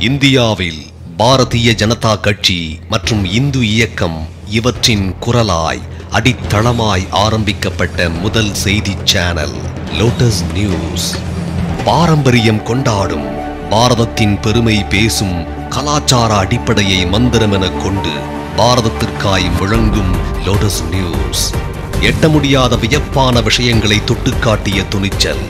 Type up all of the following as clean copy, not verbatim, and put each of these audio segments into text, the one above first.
இந்தியாவில் பாரதிய ஜனதா கட்சி மற்றும் இந்து இயக்கம் இவற்றின் குரலாய் அடித்தளமாய் ஆரம்பிக்கப்பட்ட முதல் செய்தி சேனல் லோட்டஸ் நியூஸ். பாரம்பரியம் கொண்டாடும், பாரதத்தின் பெருமை பேசும், கலாச்சார அடிப்படையை மந்திரமென கொண்டு பாரதத்திற்காய் முழங்கும் லோட்டஸ் நியூஸ். எட்ட முடியாத வியப்பான விஷயங்களை தொட்டுக்காட்டிய துணிச்சல்.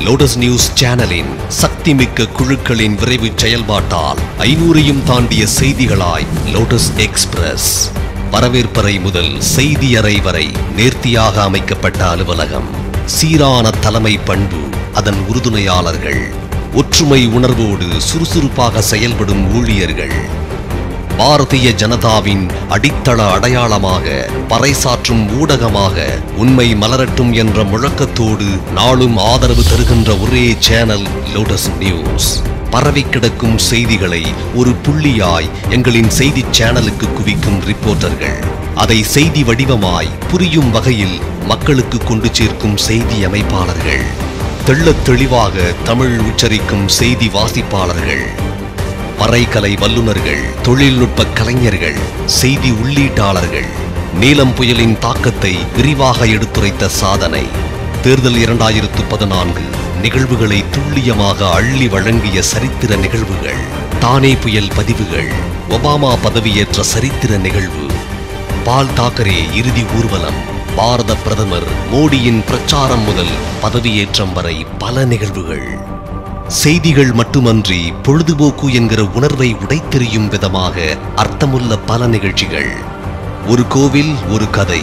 லோட்டஸ் நியூஸ் சேனலின் சக்திமிக்க குழுக்களின் விரைவு செயல்பாட்டால் 500ஐயும் தாண்டிய செய்திகளாய் லோட்டஸ் எக்ஸ்பிரஸ். வரவேற்பறை முதல் செய்தி அறை வரை நேர்த்தியாக அமைக்கப்பட்ட அலுவலகம், சீரான தலைமை பண்பு, அதன் உறுதுணையாளர்கள், ஒற்றுமை உணர்வோடு சுறுசுறுப்பாக செயல்படும் ஊழியர்கள், பாரதிய ஜனதாவின் அடித்தள அடையாளமாக பறைசாற்றும் ஊடகமாக உண்மை மலரட்டும் என்ற முழக்கத்தோடு நாளும் ஆதரவு தருகின்ற ஒரே சேனல் லோட்டஸ் நியூஸ். பரவி கிடக்கும் செய்திகளை ஒரு புள்ளியாய் எங்களின் செய்தி சேனலுக்கு குவிக்கும் ரிப்போர்ட்டர்கள், அதை செய்தி வடிவமாய் புரியும் வகையில் மக்களுக்கு கொண்டு சேர்க்கும் செய்தி அமைப்பாளர்கள், தெள்ளத் தெளிவாக தமிழ் உச்சரிக்கும் செய்தி வாசிப்பாளர்கள், பறைக்கலை வல்லுநர்கள், தொழில்நுட்ப கலைஞர்கள், செய்தி உள்ளீட்டாளர்கள், நீலம் புயலின் தாக்கத்தை விரிவாக எடுத்துரைத்த சாதனை, தேர்தல் 2014 நிகழ்வுகளை துல்லியமாக அள்ளி வழங்கிய சரித்திர நிகழ்வுகள், தானே புயல் பதிவுகள், ஒபாமா பதவியேற்ற சரித்திர நிகழ்வு, பால் தாக்கரே இறுதி ஊர்வலம், பாரத பிரதமர் மோடியின் பிரச்சாரம் முதல் பதவியேற்றம் வரை பல நிகழ்வுகள். செய்திகள் மட்டுமன்றி பொழுதுபோக்கு என்கிற உணர்வை உடைத்தெறியும் விதமாக அர்த்தமுள்ள பல நிகழ்ச்சிகள். ஒரு கோவில் ஒரு கதை,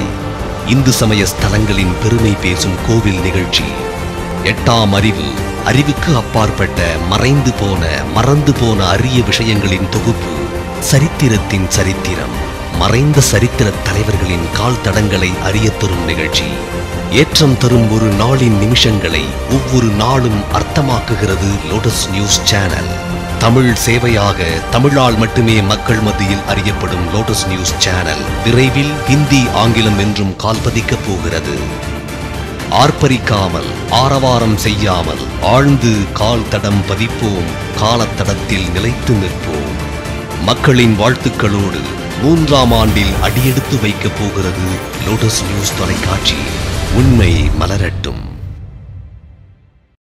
இந்து சமய ஸ்தலங்களின் பெருமை பேசும் கோவில் நிகழ்ச்சி, எட்டாம் அறிவு, அறிவுக்கு அப்பாற்பட்ட மறைந்து போன மறந்து போன அரிய விஷயங்களின் தொகுப்பு, சரித்திரத்தின் சரித்திரம், மறைந்த சரித்திர தலைவர்களின் கால் தடங்களை அறியத் தரும் நிகழ்ச்சி, ஏற்றம் தரும் ஒரு நாளின் நிமிஷங்களை ஒவ்வொரு நாளும் அர்த்தமாக்குகிறது லோட்டஸ் நியூஸ் சேனல். தமிழ் சேவையாக தமிழால் மட்டுமே மக்கள் மத்தியில் அறியப்படும் லோட்டஸ் நியூஸ் சேனல் விரைவில் ஹிந்தி, ஆங்கிலம் என்றும் கால்பதிக்கப் போகிறது. ஆர்ப்பரிக்காமல், ஆரவாரம் செய்யாமல் ஆழ்ந்து கால் தடம் பதிப்போம், காலத்தடத்தில் நிலைத்து நிற்போம். மக்களின் வாழ்த்துக்களோடு 3ஆம் ஆண்டில் அடியெடுத்து வைக்கப் போகிறது லோட்டஸ் நியூஸ் தொலைக்காட்சி. உண்மை மலரட்டும்.